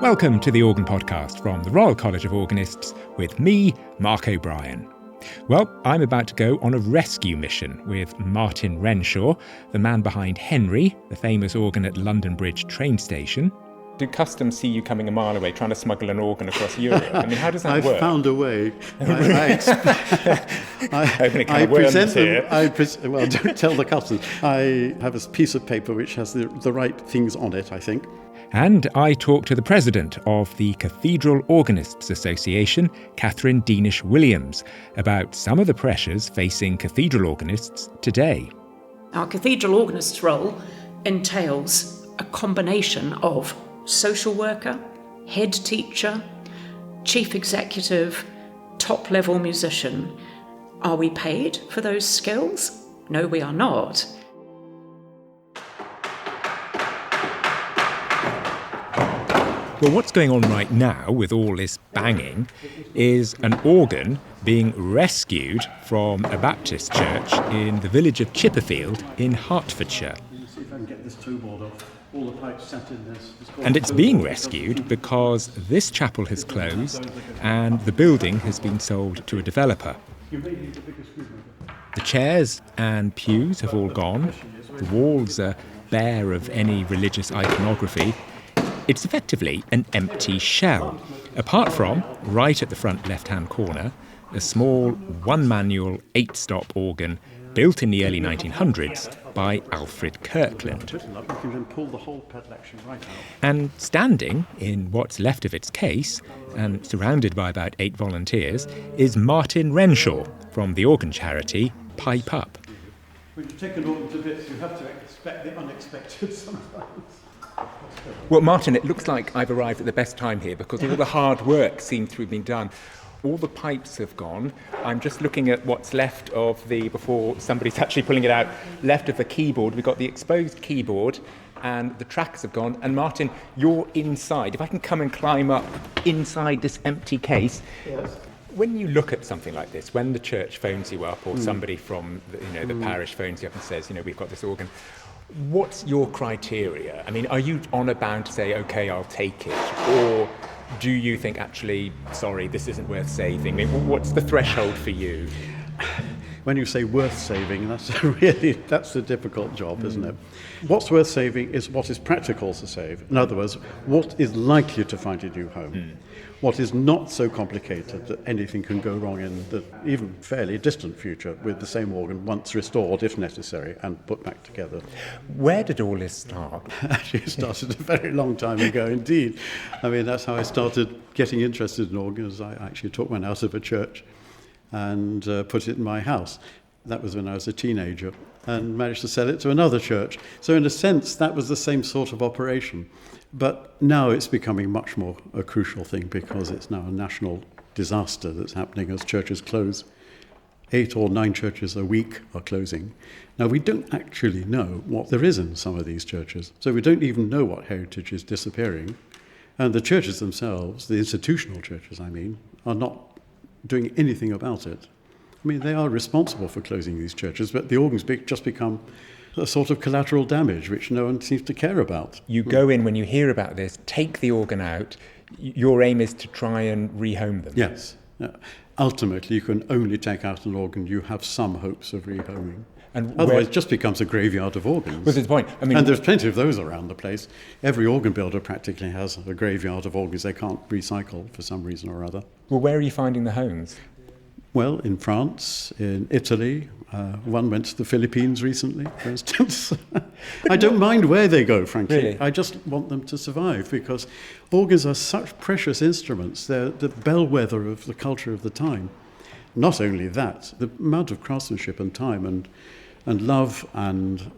Welcome to the Organ Podcast from the Royal College of Organists with me, Mark O'Brien. Well, I'm about to go on a rescue mission with Martin Renshaw, the man behind Henry, the famous organ at London Bridge train station. Do customs see you coming a mile away trying to smuggle an organ across Europe? I mean, how does that work? I found a way. Well, don't tell the customs. I have a piece of paper which has the right things on it, I think. And I talked to the president of the Cathedral Organists Association, Katherine Dienes Williams, about some of the pressures facing cathedral organists today. Our cathedral organist's role entails a combination of social worker, head teacher, chief executive, top-level musician. Are we paid for those skills? No, we are not. Well, what's going on right now with all this banging is an organ being rescued from a Baptist church in the village of Chipperfield in Hertfordshire. See if I can get this toe board off. All the pipes sat in this. And it's being rescued because this chapel has closed and the building has been sold to a developer. The chairs and pews have all gone. The walls are bare of any religious iconography. It's effectively an empty shell, apart from, right at the front left-hand corner, a small one-manual 8-stop organ built in the early 1900s by Alfred Kirkland. And standing in what's left of its case, and surrounded by about 8 volunteers, is Martin Renshaw from the organ charity Pipe Up. When you take an organ to bits, you have to expect the unexpected sometimes. Well, Martin, it looks like I've arrived at the best time here because all the hard work seems to have been done. All the pipes have gone. I'm just looking at what's left of before somebody's actually pulling it out, left of the keyboard. We've got the exposed keyboard and the tracks have gone. And Martin, you're inside. If I can come and climb up inside this empty case. Yes. When you look at something like this, when the church phones you up or somebody from the parish phones you up and says, we've got this organ, what's your criteria? I mean, are you honour bound to say, OK, I'll take it? Or do you think, actually, sorry, this isn't worth saving? I mean, what's the threshold for you? When you say worth saving, that's the difficult job, isn't it? What's worth saving is what is practical to save. In other words, what is likely to find a new home. What is not so complicated that anything can go wrong in the even fairly distant future with the same organ once restored, if necessary, and put back together. Where did all this start? Actually, it started a very long time ago indeed. I mean, that's how I started getting interested in organs. I actually took one out of a church and put it in my house. That was when I was a teenager, and managed to sell it to another church. So in a sense, that was the same sort of operation. But now it's becoming much more a crucial thing because it's now a national disaster that's happening as churches close. 8 or 9 churches a week are closing. Now, we don't actually know what there is in some of these churches. So we don't even know what heritage is disappearing. And the churches themselves, the institutional churches, are not doing anything about it. I mean, they are responsible for closing these churches, but the organs just become a sort of collateral damage which no one seems to care about. You go in, when you hear about this, take the organ out. Your aim is to try and rehome them. Yes. Ultimately, you can only take out an organ you have some hopes of rehoming. And otherwise, it just becomes a graveyard of organs. Well, that's the point. I mean, and there's plenty of those around the place. Every organ builder practically has a graveyard of organs they can't recycle for some reason or other. Well, where are you finding the homes? Well, in France, in Italy, one went to the Philippines recently, for instance. I don't mind where they go, frankly. Really? I just want them to survive because organs are such precious instruments. They're the bellwether of the culture of the time. Not only that, the amount of craftsmanship and time and love and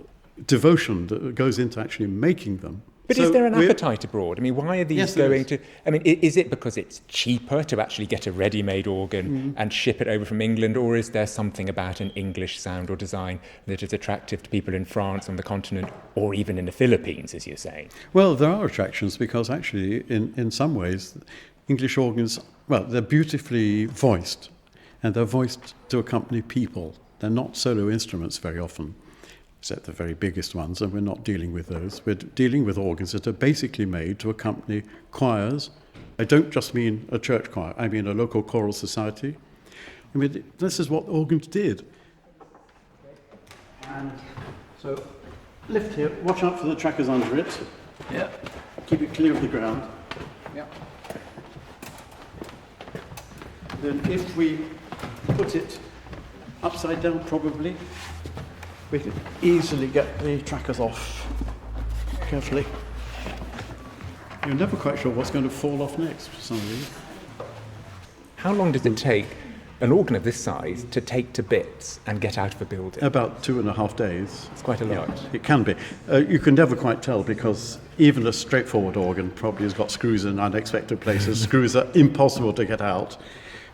devotion that goes into actually making them. But is there an appetite abroad? I mean, why are these going to... I mean, is it because it's cheaper to actually get a ready-made organ and ship it over from England, or is there something about an English sound or design that is attractive to people in France, on the continent, or even in the Philippines, as you're saying? Well, there are attractions because actually, in some ways, English organs, well, they're beautifully voiced, and they're voiced to accompany people. They're not solo instruments very often. except the very biggest ones, and we're not dealing with those. We're dealing with organs that are basically made to accompany choirs. I don't just mean a church choir, I mean a local choral society. I mean, this is what organs did. And so, lift here, watch out for the trackers under it. Yeah. Keep it clear of the ground. Yeah. Then if we put it upside down probably, we can easily get the trackers off carefully. You're never quite sure what's going to fall off next for some reason. How long does it take an organ of this size to take to bits and get out of a building? About 2.5 days. It's quite a lot. Yeah, it can be. You can never quite tell because even a straightforward organ probably has got screws in unexpected places. Screws are impossible to get out.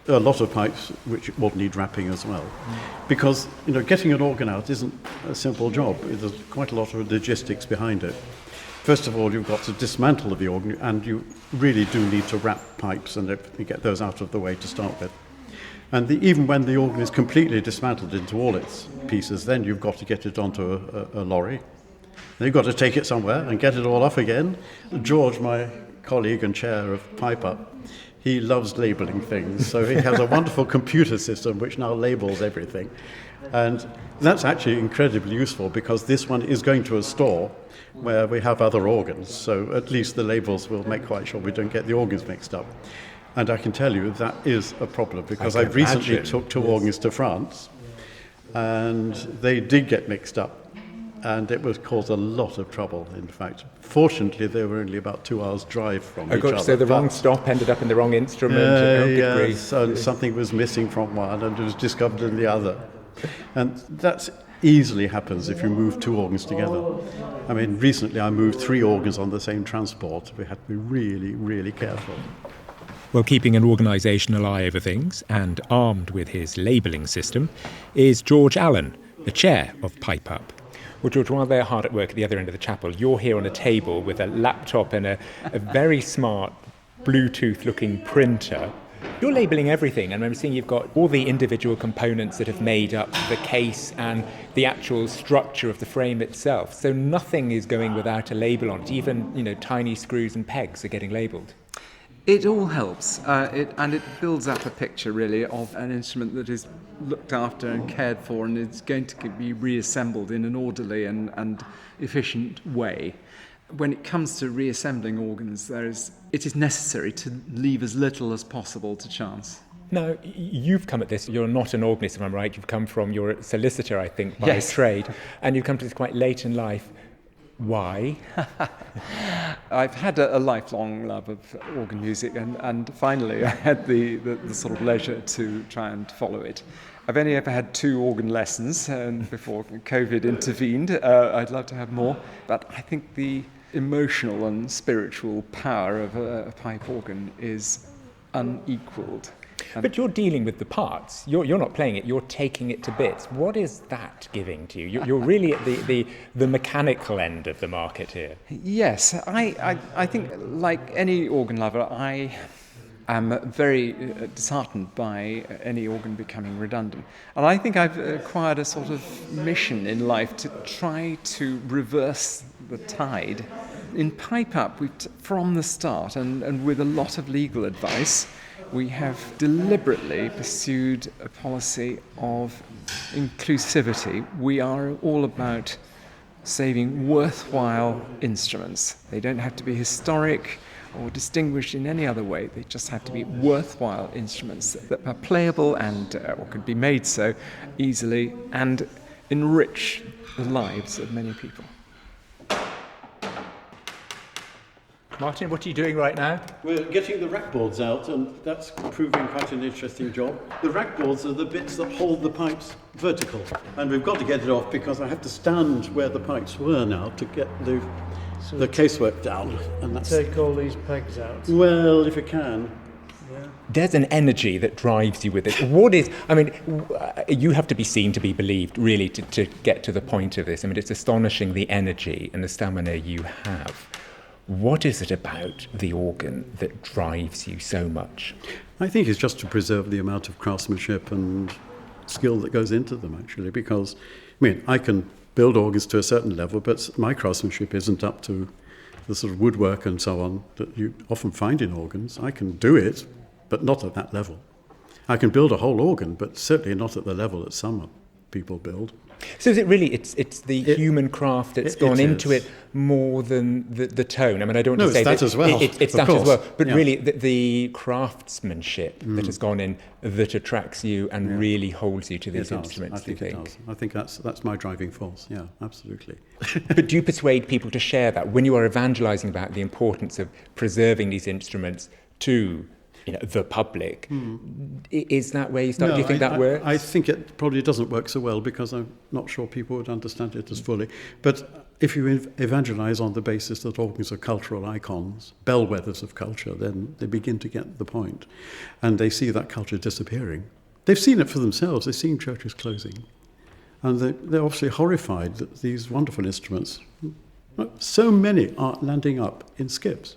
There are a lot of pipes which will need wrapping as well. Because, getting an organ out isn't a simple job. There's quite a lot of logistics behind it. First of all, you've got to dismantle the organ, and you really do need to wrap pipes and get those out of the way to start with. And even when the organ is completely dismantled into all its pieces, then you've got to get it onto a lorry. Then you've got to take it somewhere and get it all off again. George, my colleague and chair of Pipe Up, he loves labelling things, so he has a wonderful computer system which now labels everything. And that's actually incredibly useful because this one is going to a store where we have other organs, so at least the labels will make quite sure we don't get the organs mixed up. And I can tell you that is a problem because I've recently took 2 organs to France and they did get mixed up and it would cause a lot of trouble, in fact. Fortunately, they were only about 2 hours' drive from each other. So the wrong stop ended up in the wrong instrument. Yes, and something was missing from one and it was discovered in the other. And that easily happens if you move 2 organs together. I mean, recently I moved 3 organs on the same transport. We had to be really, really careful. Well, keeping an organisational eye over things and armed with his labelling system is George Allen, the chair of Pipe Up. Well, George, while they're hard at work at the other end of the chapel, you're here on a table with a laptop and a very smart Bluetooth-looking printer. You're labelling everything, and I'm seeing you've got all the individual components that have made up the case and the actual structure of the frame itself. So nothing is going without a label on it. Even, tiny screws and pegs are getting labelled. It all helps, and it builds up a picture, really, of an instrument that is looked after and cared for and is going to be reassembled in an orderly and efficient way. When it comes to reassembling organs, it is necessary to leave as little as possible to chance. Now, you've come at this, you're not an organist, if I'm right, you've come from, you're a solicitor, I think, by trade, and you've come to this quite late in life. Why? I've had a lifelong love of organ music, and finally I had the sort of leisure to try and follow it. I've only ever had 2 organ lessons before COVID intervened. I'd love to have more, but I think the emotional and spiritual power of a pipe organ is unequalled. But you're dealing with the parts. You're not playing it, you're taking it to bits. What is that giving to you? You're really at the mechanical end of the market here. Yes, I think, like any organ lover, I am very disheartened by any organ becoming redundant. And I think I've acquired a sort of mission in life to try to reverse the tide. In Pipe Up, from the start, and with a lot of legal advice, we have deliberately pursued a policy of inclusivity. We are all about saving worthwhile instruments. They don't have to be historic or distinguished in any other way. They just have to be worthwhile instruments that are playable and or could be made so easily and enrich the lives of many people. Martin, what are you doing right now? We're getting the rack boards out, and that's proving quite an interesting job. The rack boards are the bits that hold the pipes vertical, and we've got to get it off because I have to stand where the pipes were now to get the casework down. And that's take all these pegs out. Well, if you can. Yeah. There's an energy that drives you with it. You have to be seen to be believed, really, to get to the point of this. I mean, it's astonishing the energy and the stamina you have. What is it about the organ that drives you so much? I think it's just to preserve the amount of craftsmanship and skill that goes into them, actually, because, I can build organs to a certain level, but my craftsmanship isn't up to the sort of woodwork and so on that you often find in organs. I can do it, but not at that level. I can build a whole organ, but certainly not at the level that some people build. So is it really, it's the human craft that's gone into it more than the tone? I mean, I don't want to say that as well. It's that as well. But really, the craftsmanship that has gone in that attracts you and really holds you to these instruments, do you think? It does. I think that's my driving force, yeah, absolutely. But do you persuade people to share that when you are evangelising about the importance of preserving these instruments to the public? Is that where you start? Do you think that works? I think it probably doesn't work so well because I'm not sure people would understand it as fully. But if you evangelise on the basis that organs are cultural icons, bellwethers of culture, then they begin to get the point. And they see that culture disappearing. They've seen it for themselves. They've seen churches closing. And they're obviously horrified that these wonderful instruments, so many are landing up in skips.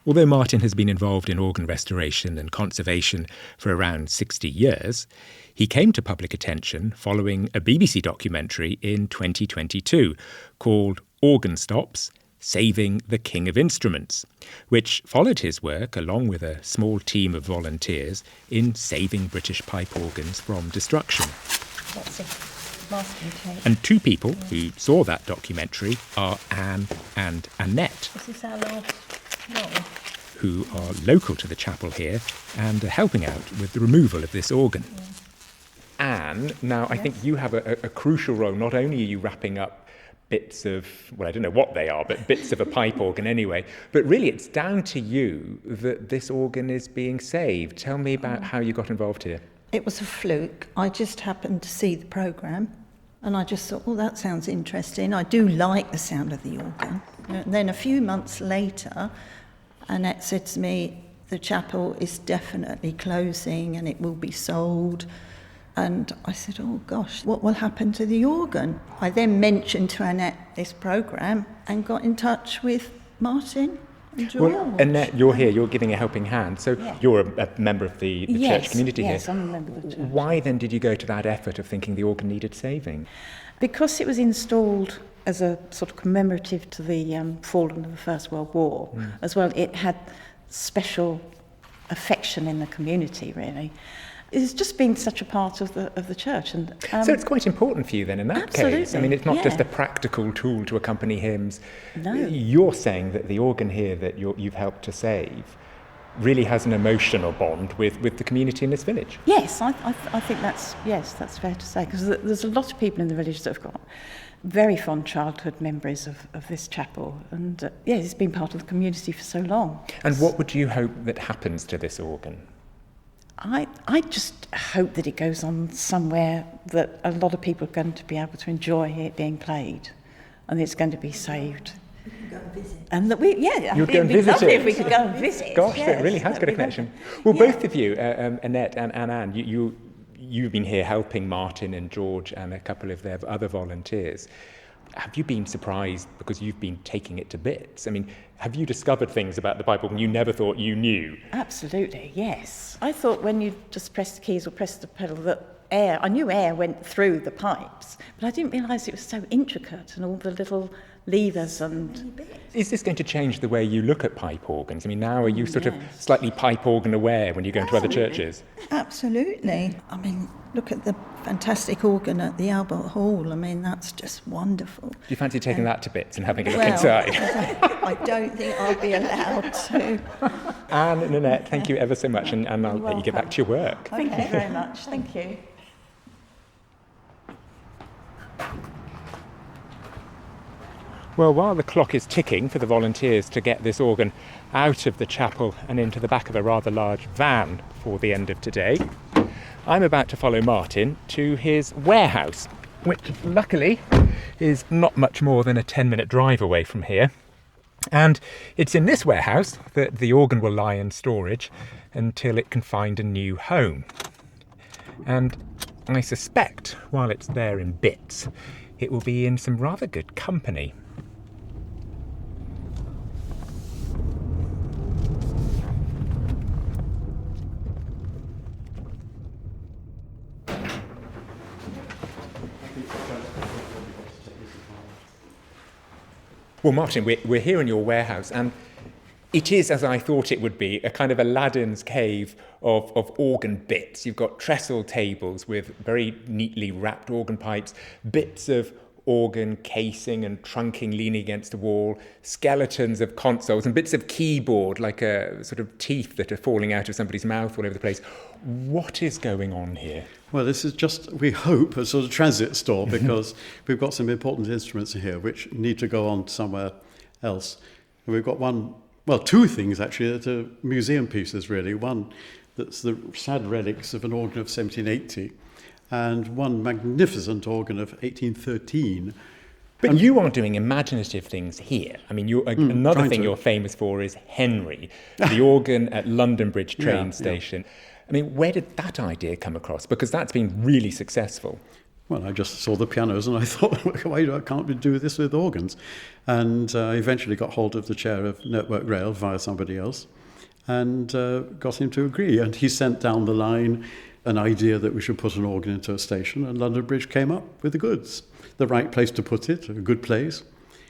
Although Martin has been involved in organ restoration and conservation for around 60 years, he came to public attention following a BBC documentary in 2022 called Organ Stops, Saving the King of Instruments, which followed his work along with a small team of volunteers in saving British pipe organs from destruction. That's it. Masking tape. And two people who saw that documentary are Anne and Annette. This is our last one. Who are local to the chapel here and are helping out with the removal of this organ. Anne, now I think you have a crucial role. Not only are you wrapping up bits of, well, I don't know what they are, but bits of a pipe organ anyway, but really it's down to you that this organ is being saved. Tell me about how you got involved here. It was a fluke. I just happened to see the programme and I just thought, that sounds interesting. I do like the sound of the organ. And then a few months later, Annette said to me, the chapel is definitely closing and it will be sold. And I said, oh gosh, what will happen to the organ? I then mentioned to Annette this programme and got in touch with Martin and George. Well, Annette, you're here, you're giving a helping hand. So you're a member of the church community here. Yes, I'm a member of the church. Why then did you go to that effort of thinking the organ needed saving? Because it was installed as a sort of commemorative to the fallen of the First World War, as well, it had special affection in the community, really. It's just been such a part of the church. And so it's quite important for you then in that case. I mean, it's not just a practical tool to accompany hymns. No. You're saying that the organ here that you've helped to save really has an emotional bond with the community in this village. Yes, I think that's fair to say, because there's a lot of people in the village that have got very fond childhood memories of this chapel, and it's been part of the community for so long. And what would you hope that happens to this organ? I just hope that it goes on somewhere that a lot of people are going to be able to enjoy it being played, and it's going to be saved. We can go and visit. And that You'd go and visit lovely it. if we could go and visit. Gosh, yes, it really has got a connection. Well, both of you, Annette and Anne, you've been here helping Martin and George and a couple of their other volunteers. Have you been surprised because you've been taking it to bits? I mean, have you discovered things about the pipe organ you never thought you knew? Absolutely, yes. I thought when you just press the keys or press the pedal that I knew air went through the pipes, but I didn't realise it was so intricate and all the little levers and... Is this going to change the way you look at pipe organs? I mean, now are you sort of slightly pipe organ aware when you go into other churches? Absolutely. I mean, look at the fantastic organ at the Albert Hall. I mean, that's just wonderful. Do you fancy taking that to bits and having a look inside? I don't think I'll be allowed to. Anne and Annette, thank you ever so much, and I'll let you get back to your work. Thank you very much. Thank you. Well, while the clock is ticking for the volunteers to get this organ out of the chapel and into the back of a rather large van for the end of today, I'm about to follow Martin to his warehouse, which luckily is not much more than a 10-minute drive away from here. And it's in this warehouse that the organ will lie in storage until it can find a new home. And I suspect, while it's there in bits, it will be in some rather good company. Well, Martin, we're here in your warehouse, and it is, as I thought it would be, a kind of Aladdin's cave of organ bits. You've got trestle tables with very neatly wrapped organ pipes, bits of organ casing and trunking leaning against the wall, skeletons of consoles and bits of keyboard like a sort of teeth that are falling out of somebody's mouth all over the place. What is going on here? Well, this is just, we hope, a sort of transit store, because we've got some important instruments here which need to go on somewhere else. And we've got two things actually that are museum pieces really. One that's the sad relics of an organ of 1780, and one magnificent organ of 1813. But you are doing imaginative things here. I mean, another thing you're famous for is Henry, the organ at London Bridge train station. Yeah. I mean, where did that idea come across? Because that's been really successful. Well, I just saw the pianos and I thought, why can't we do this with organs? And I eventually got hold of the chair of Network Rail via somebody else and got him to agree. And he sent down the line an idea that we should put an organ into a station, and London Bridge came up with the goods. The right place to put it, a good place,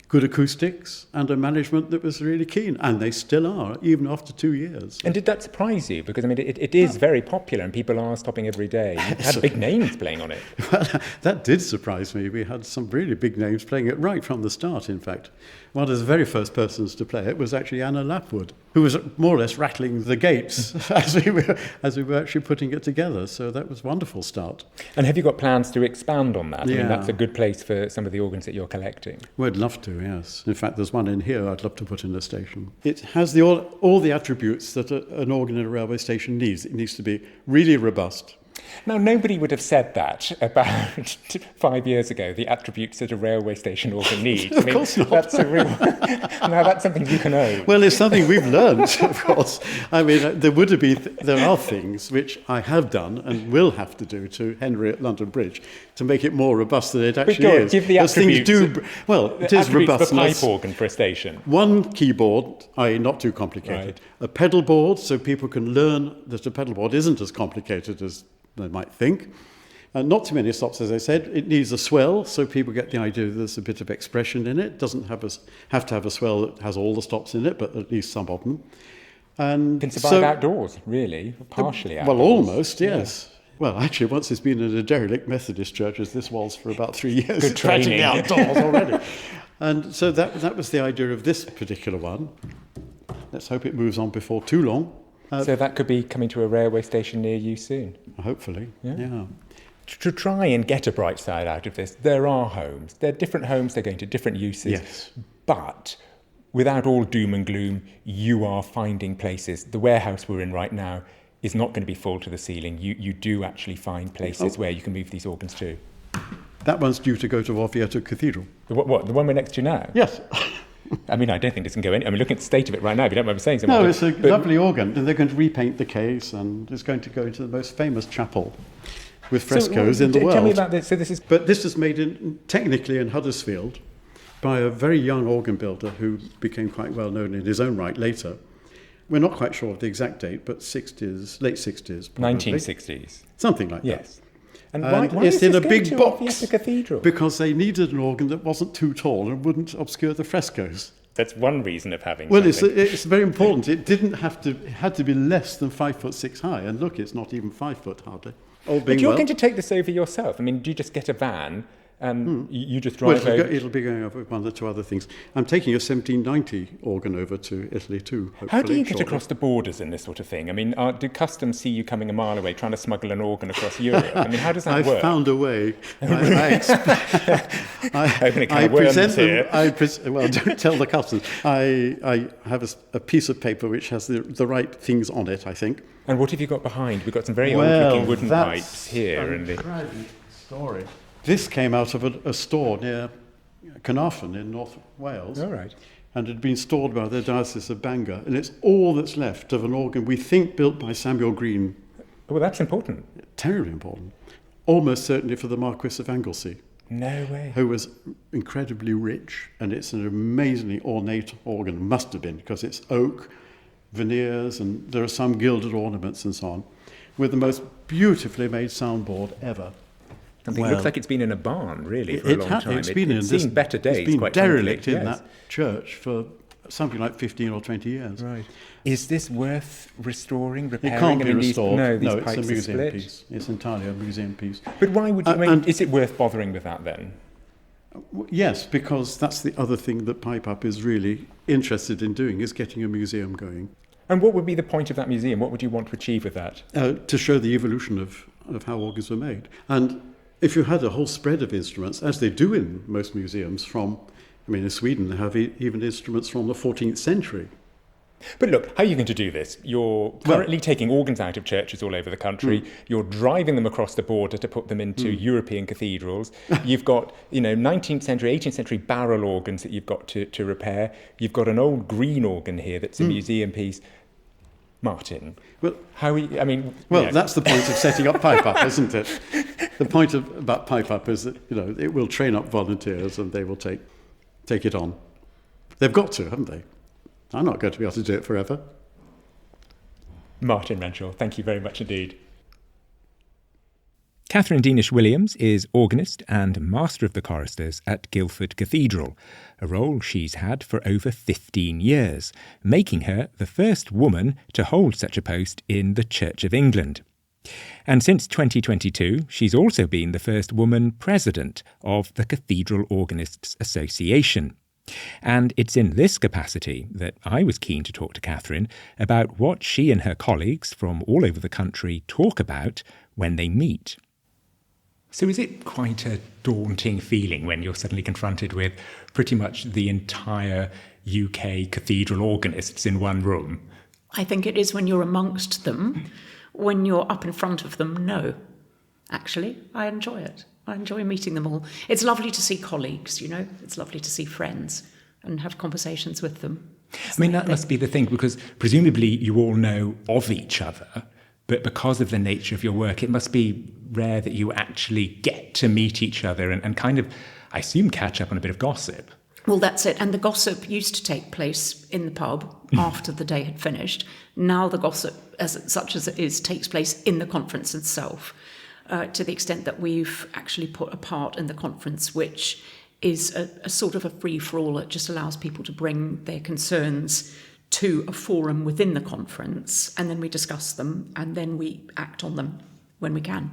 good acoustics, and a management that was really keen. And they still are, even after 2 years. And did that surprise you? Because, I mean, it is very popular and people are stopping every day. You had big names playing on it. Well, that did surprise me. We had some really big names playing it right from the start, in fact. One of the very first persons to play it was actually Anna Lapwood, who was more or less rattling the gates as we were actually putting it together. So that was a wonderful start. And have you got plans to expand on that? Yeah. I mean, that's a good place for some of the organs that you're collecting. Well, I'd love to, yes. In fact, there's one in here I'd love to put in the station. It has all the attributes that an organ in a railway station needs. It needs to be really robust. Now, nobody would have said that about 5 years ago, the attributes that a railway station organ needs. Of course not. That's now, that's something you can own. Well, it's something we've learned, of course. I mean, there are things which I have done and will have to do to Henry at London Bridge to make it more robust than it actually is. Give the attributes. It is robust. The pipe organ for a station. One keyboard, i.e. not too complicated. Right. A pedal board, so people can learn that a pedal board isn't as complicated as they might think. Not too many stops, as I said. It needs a swell, so people get the idea that there's a bit of expression in it. Doesn't have to have a swell that has all the stops in it, but at least some of them. And can survive outdoors, really, partially outdoors. Well, almost, yes. Yeah. Well, actually, once it's been in a derelict Methodist church, as this was for about 3 years, good training. It's practically outdoors already. And so that was the idea of this particular one. Let's hope it moves on before too long. So that could be coming to a railway station near you soon? Hopefully, yeah. To try and get a bright side out of this, there are homes. They're different homes, they're going to different uses. Yes. But without all doom and gloom, you are finding places. The warehouse we're in right now is not going to be full to the ceiling. You do actually find places where you can move these organs to. That one's due to go to Orvieto Cathedral. What? The one we're next to now? Yes. I mean, I don't think this can go in. I mean, look at the state of it right now, if you don't mind me saying something. No, it's a lovely organ, and they're going to repaint the case, and it's going to go into the most famous chapel with frescoes in the world. Tell me about this. But this is made technically in Huddersfield by a very young organ builder who became quite well known in his own right later. We're not quite sure of the exact date, but late 60s, probably. 1960s. Something like that. Yes. And why it's in a big box Orvieto Cathedral? Because they needed an organ that wasn't too tall and wouldn't obscure the frescoes. That's one reason of having Well, something. it's very important. It had to be less than 5'6" high, and look, it's not even 5 foot hardly. But you're going to take this over yourself. I mean, do you just get a van and you just drive over? It'll be going over with one or two other things. I'm taking a 1790 organ over to Italy too. How do you get across the borders in this sort of thing? I mean, do customs see you coming a mile away trying to smuggle an organ across Europe? I mean, how does that work? I found a way. Well, don't tell the customs. I have a piece of paper which has the right things on it, I think. And what have you got behind? We've got some very old-looking wooden pipes here. And the story. This came out of a store near Carnarvon in North Wales. All right. And had been stored by the Diocese of Bangor. And it's all that's left of an organ we think built by Samuel Green. Well, that's important. Terribly important. Almost certainly for the Marquis of Anglesey. No way. Who was incredibly rich. And it's an amazingly ornate organ. Must have been, because it's oak, veneers, and there are some gilded ornaments and so on. With the most beautifully made soundboard ever. Something looks like it's been in a barn, really, for a long time. It's seen better days, It's been quite derelict frankly. in Yes. that church for something like 15 or 20 years. Right. Is this worth restoring, repairing? It can't I be mean, restored. These No, it's pipes a are museum split. piece. It's entirely a museum piece. But why would you? And- is it worth bothering with that then? Yes, because that's the other thing that Pipe Up is really interested in doing, is getting a museum going. And what would be the point of that museum? What would you want to achieve with that? To show the evolution of how organs were made. And if you had a whole spread of instruments, as they do in most museums in Sweden they have even instruments from the 14th century. But look, how are you going to do this? You're currently taking organs out of churches all over the country. You're driving them across the border to put them into European cathedrals. You've got, 19th century, 18th century barrel organs that you've got to repair. You've got an old green organ here that's a museum piece. Martin, Well, how are you, that's the point of setting up Pipe Up, isn't it? The point about Pipe Up is that, it will train up volunteers and they will take it on. They've got to, haven't they? I'm not going to be able to do it forever. Martin Renshaw, thank you very much indeed. Katherine Dienes Williams is organist and master of the choristers at Guildford Cathedral, a role she's had for over 15 years, making her the first woman to hold such a post in the Church of England. And since 2022, she's also been the first woman president of the Cathedral Organists Association. And it's in this capacity that I was keen to talk to Katherine about what she and her colleagues from all over the country talk about when they meet. So is it quite a daunting feeling when you're suddenly confronted with pretty much the entire UK cathedral organists in one room? I think it is when you're amongst them. When you're up in front of them, no. Actually, I enjoy it. I enjoy meeting them all. It's lovely to see colleagues, It's lovely to see friends and have conversations with them. That must be the thing, because presumably you all know of each other, but because of the nature of your work, it must be rare that you actually get to meet each other and kind of, I assume, catch up on a bit of gossip. Well, that's it. And the gossip used to take place in the pub after the day had finished. Now the gossip, such as it is, takes place in the conference itself. To the extent that we've actually put a part in the conference which is a sort of a free-for-all. It just allows people to bring their concerns to a forum within the conference, and then we discuss them, and then we act on them when we can.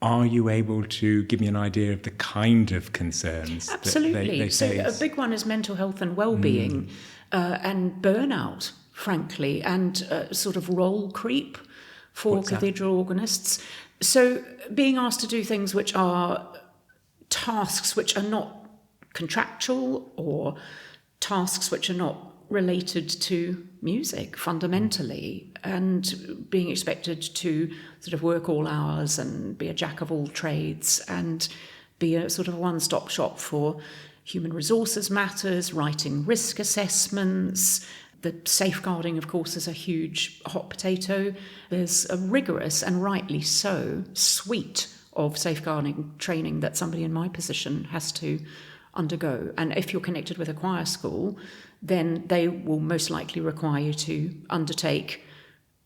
Are you able to give me an idea of the kind of concerns? Absolutely. That So they face? a big one is mental health and well-being and burnout, frankly, and sort of role creep for cathedral organists. So being asked to do things which are tasks which are not contractual or tasks which are not related to music fundamentally, and being expected to sort of work all hours and be a jack of all trades and be a sort of one-stop shop for human resources matters, writing risk assessments. The safeguarding, of course, is a huge hot potato. There's a rigorous, and rightly so, suite of safeguarding training that somebody in my position has to undergo. And if you're connected with a choir school, then they will most likely require you to undertake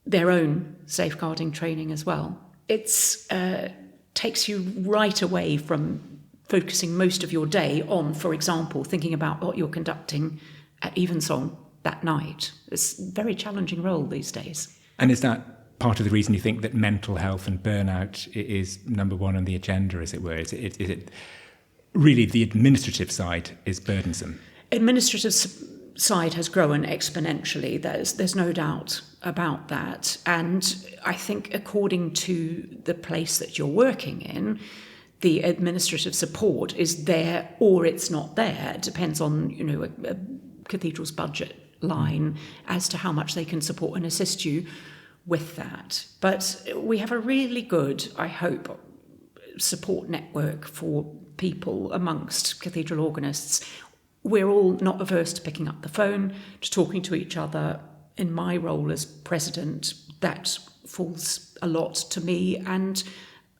their own safeguarding training as well. It takes you right away from focusing most of your day on, for example, thinking about what you're conducting at Evensong that night. It's a very challenging role these days. And is that part of the reason you think that mental health and burnout is number one on the agenda, as it were? Is it really the administrative side is burdensome? Administrative side has grown exponentially. There's no doubt about that. And I think according to the place that you're working in, the administrative support is there or it's not there. It depends on, a cathedral's budget line as to how much they can support and assist you with that. But we have a really good, I hope, support network for people amongst cathedral organists. We're all not averse to picking up the phone, to talking to each other. In my role as president, that falls a lot to me, and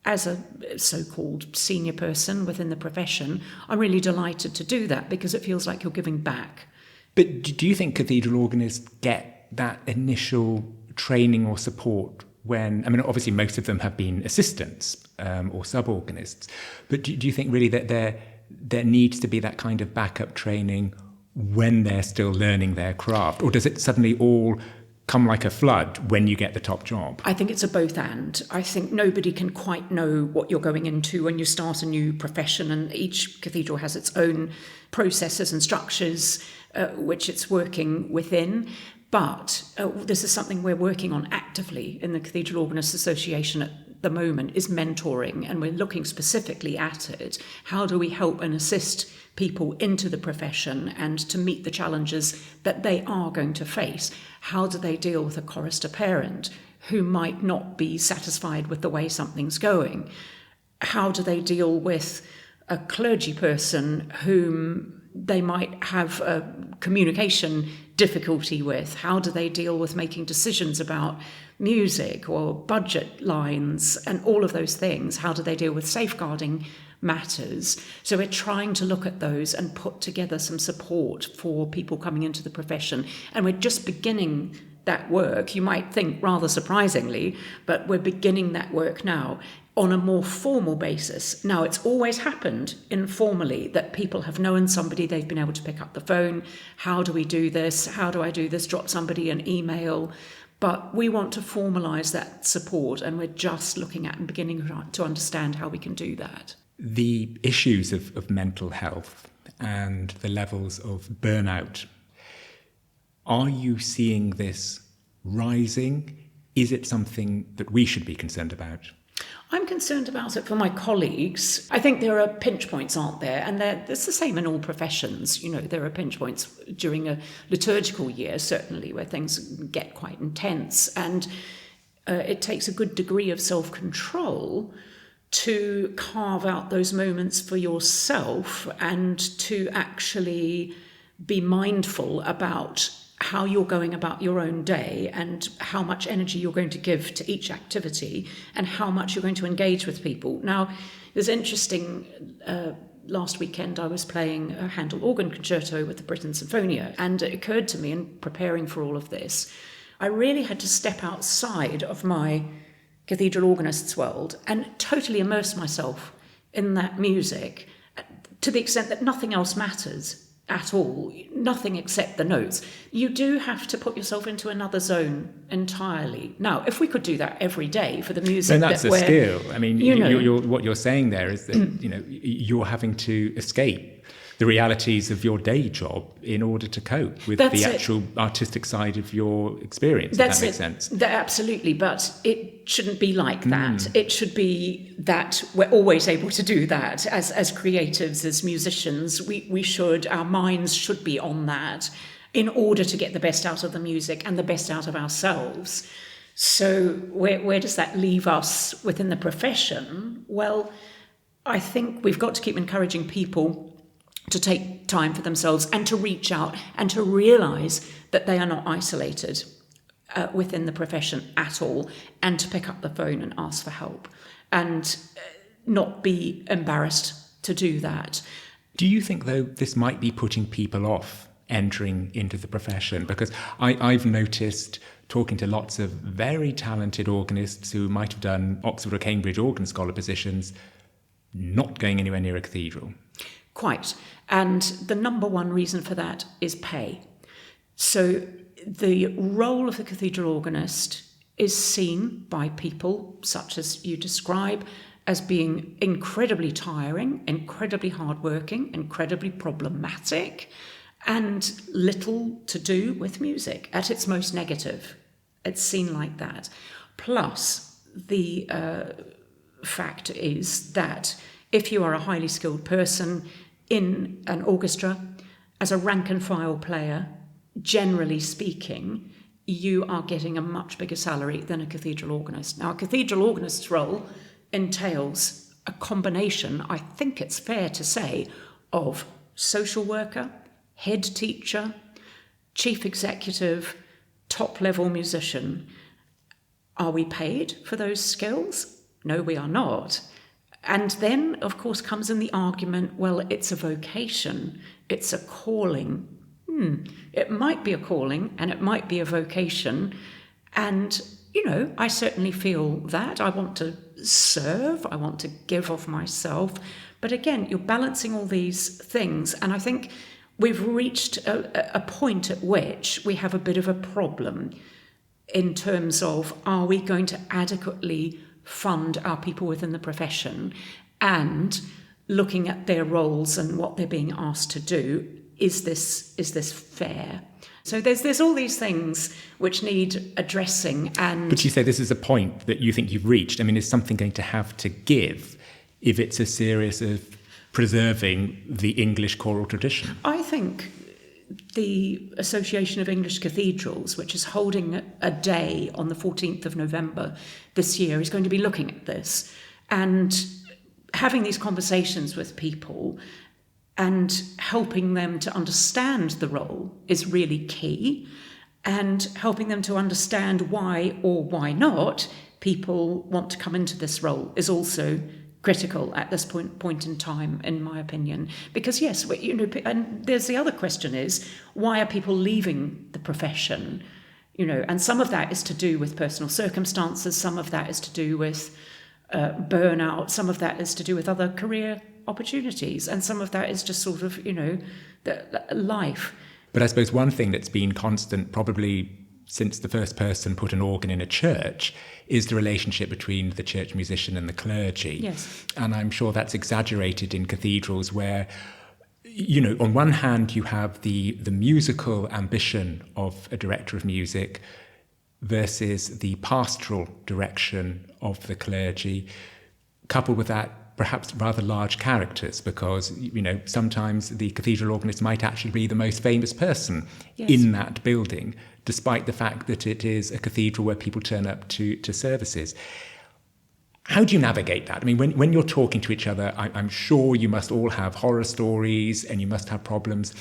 as a so-called senior person within the profession, I'm really delighted to do that because it feels like you're giving back. But do you think cathedral organists get that initial training or support when, I mean, obviously most of them have been assistants or sub-organists, but do you think really that there needs to be that kind of backup training when they're still learning their craft? Or does it suddenly all come like a flood when you get the top job? I think it's a both and. I think nobody can quite know what you're going into when you start a new profession, and each cathedral has its own processes and structures which it's working within. But this is something we're working on actively in the Cathedral Organists Association at the moment, is mentoring, and we're looking specifically at it. How do we help and assist people into the profession and to meet the challenges that they are going to face? How do they deal with a chorister parent who might not be satisfied with the way something's going? How do they deal with a clergy person whom they might have a communication difficulty with? How do they deal with making decisions about music or budget lines and all of those things? How do they deal with safeguarding matters? So we're trying to look at those and put together some support for people coming into the profession. And we're just beginning that work, you might think rather surprisingly, but we're beginning that work now on a more formal basis. Now, it's always happened informally that people have known somebody, they've been able to pick up the phone. How do we do this? How do I do this? Drop somebody an email. But we want to formalise that support, and we're just looking at and beginning to understand how we can do that. The issues of mental health and the levels of burnout, are you seeing this rising? Is it something that we should be concerned about? I'm concerned about it for my colleagues. I think there are pinch points, aren't there? And it's the same in all professions. You know, there are pinch points during a liturgical year, certainly, where things get quite intense. And it takes a good degree of self-control to carve out those moments for yourself and to actually be mindful about how you're going about your own day and how much energy you're going to give to each activity and how much you're going to engage with people. Now, it's interesting, last weekend I was playing a Handel organ concerto with the Britten Sinfonia, and it occurred to me in preparing for all of this, I really had to step outside of my cathedral organist's world and totally immerse myself in that music to the extent that nothing else matters at all, nothing except the notes. You do have to put yourself into another zone entirely. Now, if we could do that every day for the music, then that's a skill. I mean, you're, what you're saying there is that you're having to escape the realities of your day job in order to cope with the actual artistic side of your experience. If that makes sense. Absolutely, but it shouldn't be like that. It should be that we're always able to do that as creatives, as musicians. Our minds should be on that in order to get the best out of the music and the best out of ourselves. So where does that leave us within the profession? Well, I think we've got to keep encouraging people to take time for themselves and to reach out and to realise that they are not isolated within the profession at all, and to pick up the phone and ask for help and not be embarrassed to do that. Do you think, though, this might be putting people off entering into the profession? Because I've noticed, talking to lots of very talented organists who might have done Oxford or Cambridge organ scholar positions, not going anywhere near a cathedral. Quite. And the number one reason for that is pay. So the role of the cathedral organist is seen by people, such as you describe, as being incredibly tiring, incredibly hardworking, incredibly problematic, and little to do with music at its most negative. It's seen like that. Plus, the fact is that if you are a highly skilled person in an orchestra, as a rank and file player, generally speaking, you are getting a much bigger salary than a cathedral organist. Now, a cathedral organist's role entails a combination, I think it's fair to say, of social worker, head teacher, chief executive, top-level musician. Are we paid for those skills? No, we are not. And then, of course, comes in the argument, well, it's a vocation, it's a calling. It might be a calling and it might be a vocation, and I certainly feel that. I want to serve, I want to give of myself. But again, you're balancing all these things. And I think we've reached a point at which we have a bit of a problem in terms of, are we going to adequately fund our people within the profession, and looking at their roles and what they're being asked to do, is this fair? So there's all these things which need addressing. But you say this is a point that you think you've reached. I mean, is something going to have to give if it's a series of preserving the English choral tradition? I think the Association of English Cathedrals, which is holding a day on the 14th of November this year, is going to be looking at this and having these conversations with people and helping them to understand the role is really key, and helping them to understand why or why not people want to come into this role is also critical at this point in time, in my opinion. Because yes, and there's the other question is, why are people leaving the profession? And some of that is to do with personal circumstances, some of that is to do with burnout, some of that is to do with other career opportunities, and some of that is just sort of, the life. But I suppose one thing that's been constant, probably since the first person put an organ in a church, is the relationship between the church musician and the clergy. Yes. And I'm sure that's exaggerated in cathedrals where, on one hand you have the musical ambition of a director of music versus the pastoral direction of the clergy, coupled with that perhaps rather large characters, because sometimes the cathedral organist might actually be the most famous person in that building, despite the fact that it is a cathedral where people turn up to services. How do you navigate that? I mean, when you're talking to each other, I'm sure you must all have horror stories and you must have problems.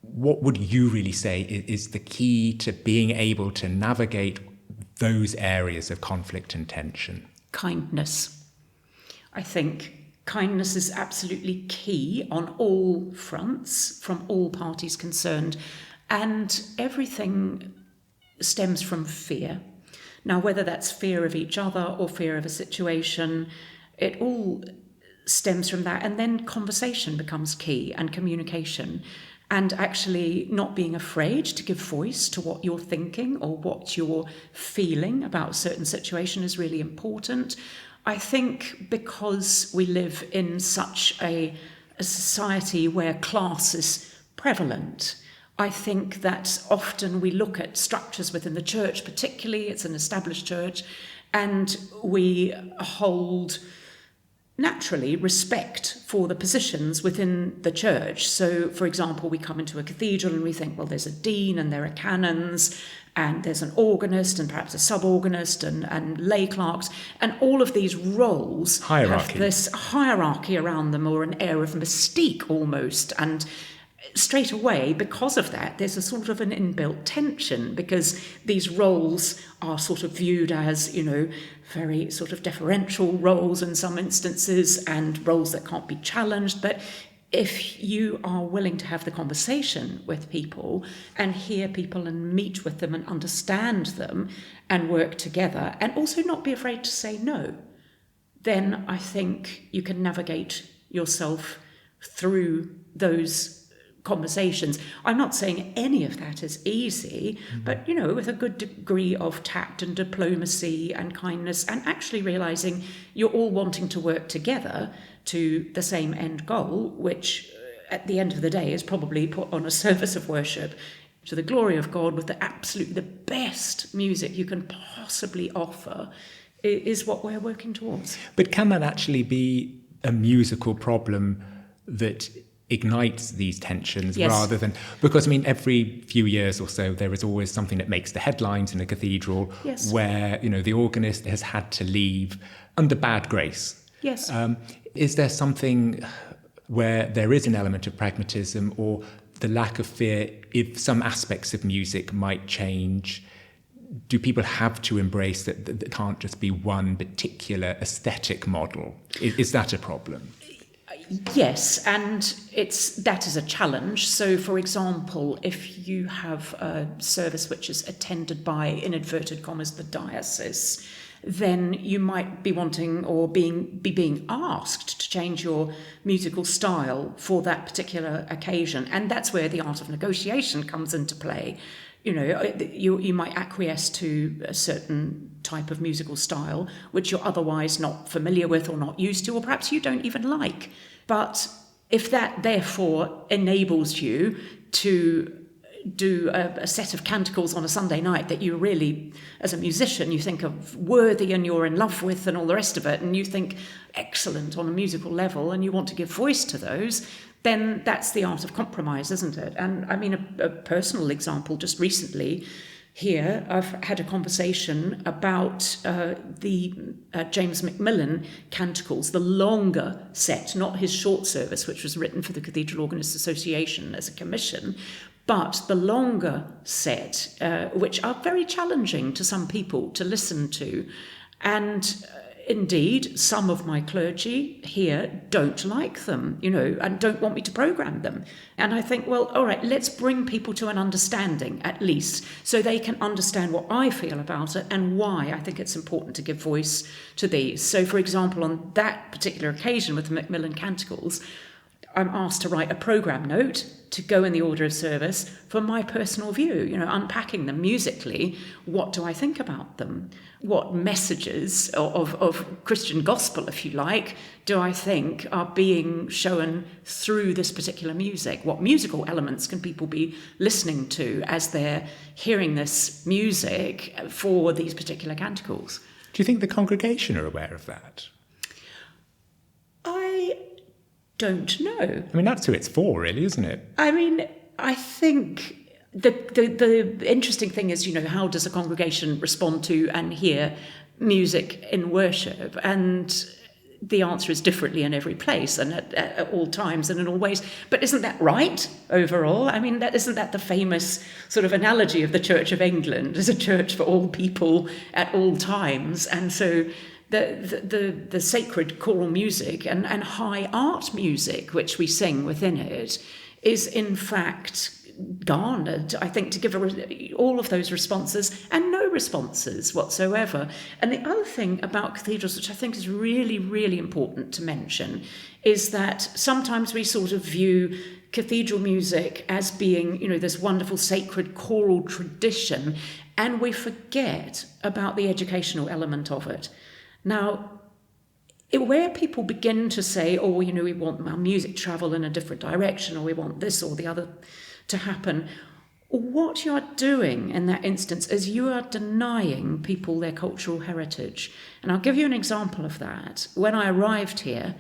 What would you really say is the key to being able to navigate those areas of conflict and tension? Kindness. I think kindness is absolutely key on all fronts, from all parties concerned. And everything stems from fear. Now, whether that's fear of each other or fear of a situation, it all stems from that. And then conversation becomes key, and communication. And actually not being afraid to give voice to what you're thinking or what you're feeling about a certain situation is really important. I think because we live in such a society where class is prevalent, I think that often we look at structures within the church, particularly it's an established church, and we hold naturally respect for the positions within the church. So, for example, we come into a cathedral and we think, well, there's a dean and there are canons and there's an organist and perhaps a sub-organist and lay clerks, and all of these roles have this hierarchy around them, or an air of mystique almost. And straight away, because of that, there's a sort of an inbuilt tension, because these roles are sort of viewed as, very sort of deferential roles in some instances, and roles that can't be challenged. But if you are willing to have the conversation with people and hear people and meet with them and understand them and work together, and also not be afraid to say no, then I think you can navigate yourself through those conversations. I'm not saying any of that is easy, but with a good degree of tact and diplomacy and kindness, and actually realizing you're all wanting to work together to the same end goal, which at the end of the day is probably put on a service of worship to the glory of God with the best music you can possibly offer, is what we're working towards. But can that actually be a musical problem that ignites these tensions? Yes. Rather than, because every few years or so there is always something that makes the headlines in a cathedral. Yes. Where the organist has had to leave under bad grace. Yes. Is there something where there is an element of pragmatism or the lack of fear if some aspects of music might change? Do people have to embrace that there can't just be one particular aesthetic model? Is that a problem? Yes, and that is a challenge. So, for example, if you have a service which is attended by, in inverted commas, the diocese, then you might be wanting or being asked to change your musical style for that particular occasion. And that's where the art of negotiation comes into play. You know, you might acquiesce to a certain type of musical style which you're otherwise not familiar with or not used to, or perhaps you don't even like. But if that therefore enables you to do a set of canticles on a Sunday night that you really, as a musician, you think are worthy and you're in love with and all the rest of it, and you think excellent on a musical level and you want to give voice to those, then that's the art of compromise, isn't it? And I mean, a personal example, just recently here, I've had a conversation about the James Macmillan canticles, the longer set, not his short service, which was written for the Cathedral Organists Association as a commission, but the longer set, which are very challenging to some people to listen to. And indeed, some of my clergy here don't like them, you know, and don't want me to programme them. And I think, well, all right, let's bring people to an understanding, at least, so they can understand what I feel about it and why I think it's important to give voice to these. So, for example, on that particular occasion with the Macmillan Canticles, I'm asked to write a programme note to go in the order of service for my personal view, you know, unpacking them musically. What do I think about them? What messages of Christian gospel, if you like, do I think are being shown through this particular music? What musical elements can people be listening to as they're hearing this music for these particular canticles? Do you think the congregation are aware of that? I don't know. I mean, that's who it's for, really, isn't it? I mean, I think the interesting thing is, you know, how does a congregation respond to and hear music in worship? And the answer is differently in every place and at all times and in all ways. But isn't that right overall? I mean, isn't that the famous sort of analogy of the Church of England as a church for all people at all times? And so the sacred choral music and high art music which we sing within it is in fact garnered, I think, to give all of those responses and no responses whatsoever. And the other thing about cathedrals, which I think is really, really important to mention, is that sometimes we sort of view cathedral music as being, you know, this wonderful sacred choral tradition, and we forget about the educational element of it. Now, where people begin to say, oh, you know, we want our music to travel in a different direction, or we want this or the other to happen, what you are doing in that instance is you are denying people their cultural heritage. And I'll give you an example of that. When I arrived here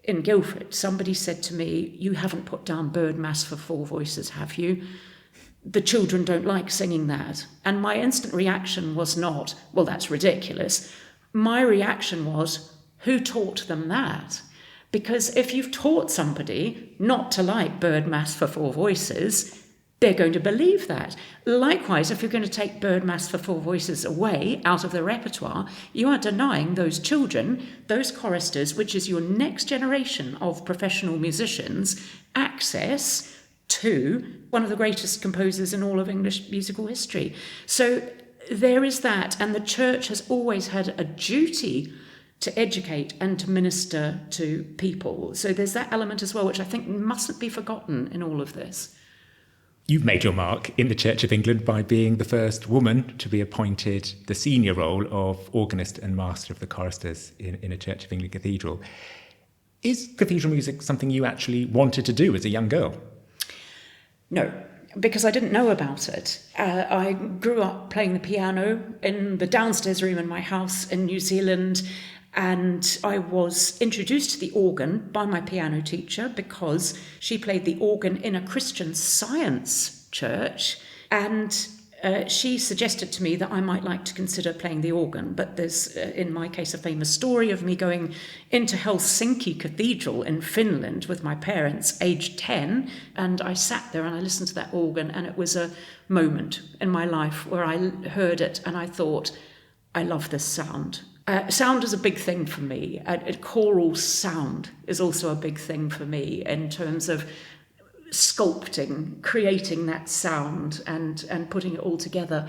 in Guildford, somebody said to me, you haven't put down Bird Mass for four voices, have you? The children don't like singing that. And my instant reaction was not, well, that's ridiculous. My reaction was, who taught them that? Because if you've taught somebody not to like Bird Mass for four voices, they're going to believe that. Likewise, if you're going to take Bird Mass for four voices away out of the repertoire, you are denying those children, those choristers, which is your next generation of professional musicians, access to one of the greatest composers in all of English musical history. So there is that, and the church has always had a duty to educate and to minister to people. So there's that element as well, which I think mustn't be forgotten in all of this. You've made your mark in the Church of England by being the first woman to be appointed the senior role of Organist and Master of the Choristers in a Church of England Cathedral. Is cathedral music something you actually wanted to do as a young girl? No, because I didn't know about it. I grew up playing the piano in the downstairs room in my house in New Zealand, and I was introduced to the organ by my piano teacher because she played the organ in a Christian Science church, and she suggested to me that I might like to consider playing the organ. But there's, in my case, a famous story of me going into Helsinki Cathedral in Finland with my parents, aged 10, and I sat there and I listened to that organ, and it was a moment in my life where I heard it and I thought, I love this sound. Sound is a big thing for me. Choral sound is also a big thing for me in terms of sculpting, creating that sound and putting it all together.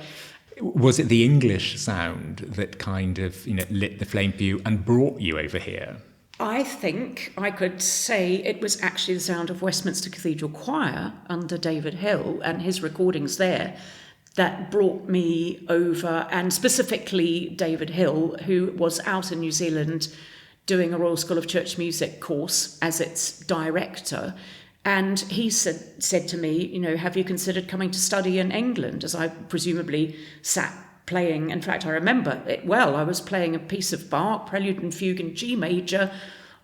Was it the English sound that kind of, lit the flame for you and brought you over here? I think I could say it was actually the sound of Westminster Cathedral Choir under David Hill and his recordings there that brought me over, and specifically David Hill, who was out in New Zealand doing a Royal School of Church Music course as its director. And he said to me, have you considered coming to study in England? As I presumably sat playing. In fact, I remember it well. I was playing a piece of Bach, Prelude and Fugue in G major,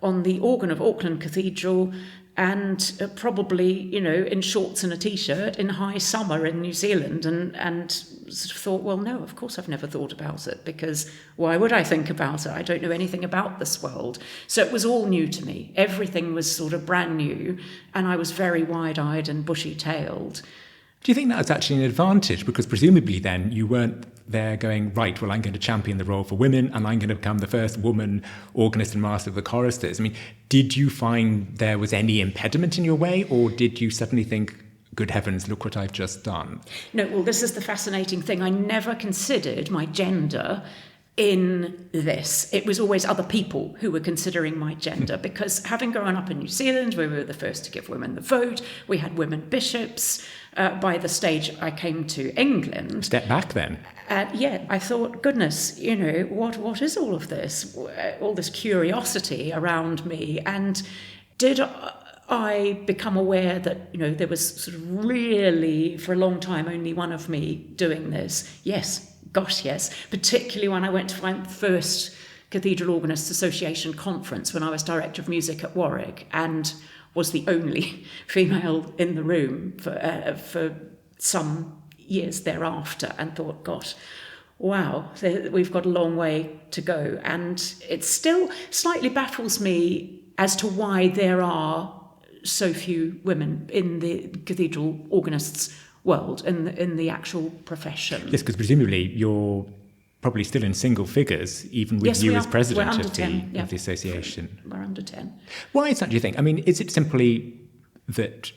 on the organ of Auckland Cathedral, and probably, in shorts and a T-shirt in high summer in New Zealand, and sort of thought, well, no, of course I've never thought about it, because why would I think about it? I don't know anything about this world. So it was all new to me. Everything was sort of brand new, and I was very wide-eyed and bushy-tailed. Do you think that was actually an advantage? Because presumably then you weren't there going, right, well, I'm going to champion the role for women and I'm going to become the first woman organist and master of the choristers. I mean, did you find there was any impediment in your way, or did you suddenly think, good heavens, look what I've just done? No, well, this is the fascinating thing. I never considered my gender in this. It was always other people who were considering my gender, because having grown up in New Zealand, we were the first to give women the vote. We had women bishops. By the stage I came to England. Step back then. I thought, goodness, what is all of this? All this curiosity around me. And did I become aware that, there was sort of really, for a long time, only one of me doing this? Yes, gosh, yes. Particularly when I went to my first Cathedral Organists Association conference when I was Director of Music at Warwick, and was the only female in the room for some years thereafter, and thought, gosh, wow, we've got a long way to go. And it still slightly baffles me as to why there are so few women in the cathedral organists world, in the actual profession. Yes, because presumably you're probably still in single figures, even with you as president of the association. We're under 10. Why is that, do you think? I mean, is it simply that,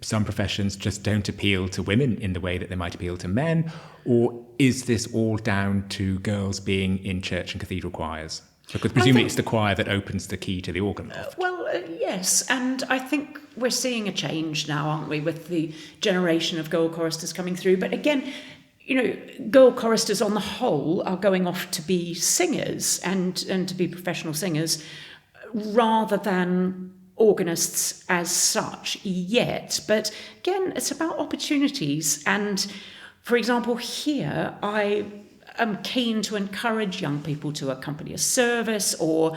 some professions just don't appeal to women in the way that they might appeal to men? Or is this all down to girls being in church and cathedral choirs? Because presumably it's the choir that opens the key to the organ loft. Yes, and I think we're seeing a change now, aren't we, with the generation of girl choristers coming through. But again, girl choristers on the whole are going off to be singers and to be professional singers rather than organists as such yet. But again, it's about opportunities. And for example, here I am keen to encourage young people to accompany a service, or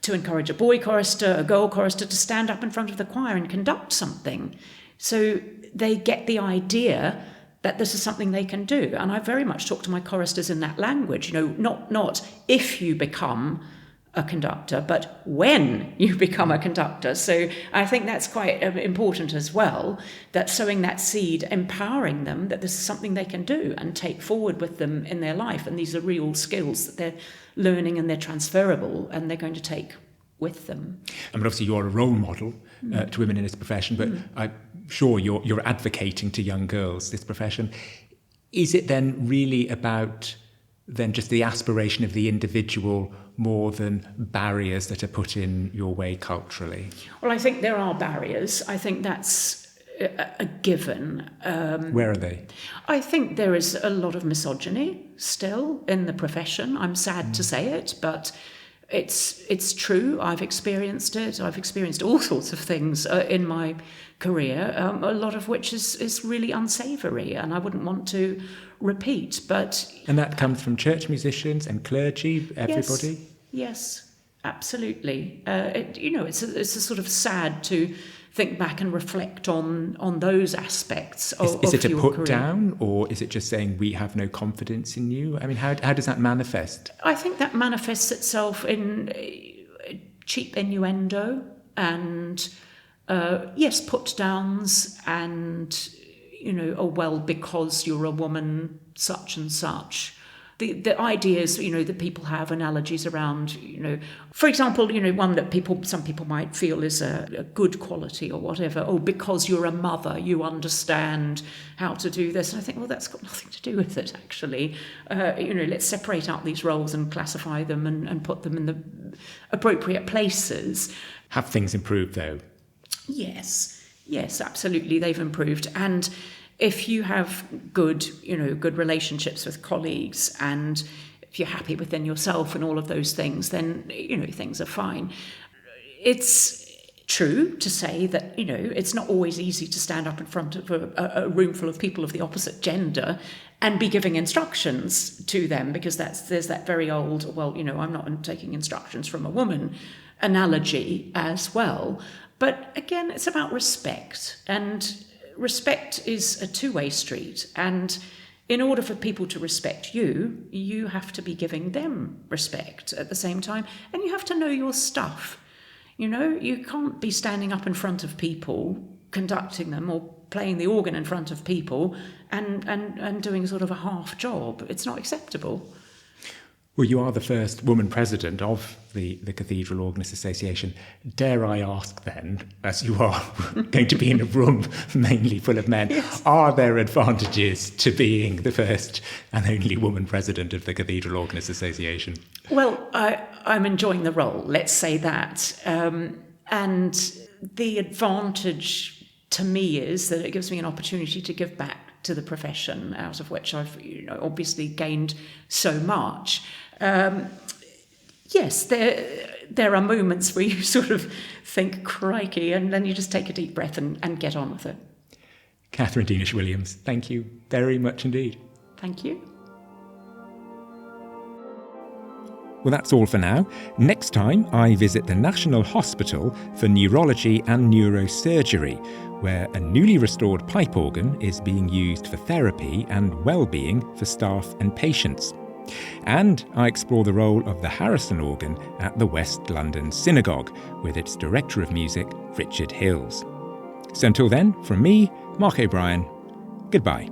to encourage a boy chorister, a girl chorister to stand up in front of the choir and conduct something. So they get the idea that this is something they can do. And I very much talk to my choristers in that language, not if you become a conductor, but when you become a conductor. So I think that's quite important as well, that sowing that seed, empowering them that this is something they can do and take forward with them in their life. And these are real skills that they're learning, and they're transferable, and they're going to take with them. I mean, obviously you're a role model to women in this profession, but I'm sure you're advocating to young girls this profession. Is it then really about then just the aspiration of the individual more than barriers that are put in your way culturally? Well, I think there are barriers. I think that's a given. Where are they? I think there is a lot of misogyny still in the profession. I'm sad to say it, but it's true. I've experienced it. I've experienced all sorts of things in my career, a lot of which is really unsavoury, and I wouldn't want to repeat. And that comes from church musicians and clergy, everybody? Yes, absolutely. It's a sort of sad to think back and reflect on those aspects of your career. Is it a put down, or is it just saying we have no confidence in you? I mean, how does that manifest? I think that manifests itself in cheap innuendo and, put downs and, because you're a woman, such and such. the ideas, that people have, analogies around, for example, one that some people might feel is a good quality or whatever. Oh, because you're a mother, you understand how to do this. And I think, well, that's got nothing to do with it, actually. Let's separate out these roles and classify them and put them in the appropriate places. Have things improved, though? Yes, absolutely, they've improved. And if you have good relationships with colleagues, and if you're happy within yourself and all of those things, then, things are fine. It's true to say that, it's not always easy to stand up in front of a room full of people of the opposite gender and be giving instructions to them, because there's that very old, well, I'm not taking instructions from a woman analogy as well. But again, it's about respect, and respect is a two-way street, and in order for people to respect you, you have to be giving them respect at the same time, and you have to know your stuff. You can't be standing up in front of people, conducting them, or playing the organ in front of people and doing sort of a half job. It's not acceptable. Well, you are the first woman president of the Cathedral Organists Association. Dare I ask then, as you are going to be in a room mainly full of men, yes, are there advantages to being the first and only woman president of the Cathedral Organists Association? Well, I'm enjoying the role, let's say that. And the advantage to me is that it gives me an opportunity to give back to the profession, out of which I've obviously gained so much. Yes, there are moments where you sort of think, crikey, and then you just take a deep breath and get on with it. Katherine Dienes Williams, thank you very much indeed. Thank you. Well, that's all for now. Next time, I visit the National Hospital for Neurology and Neurosurgery, where a newly restored pipe organ is being used for therapy and well-being for staff and patients. And I explore the role of the Harrison organ at the West London Synagogue with its Director of Music, Richard Hills. So until then, from me, Mark O'Brien, goodbye.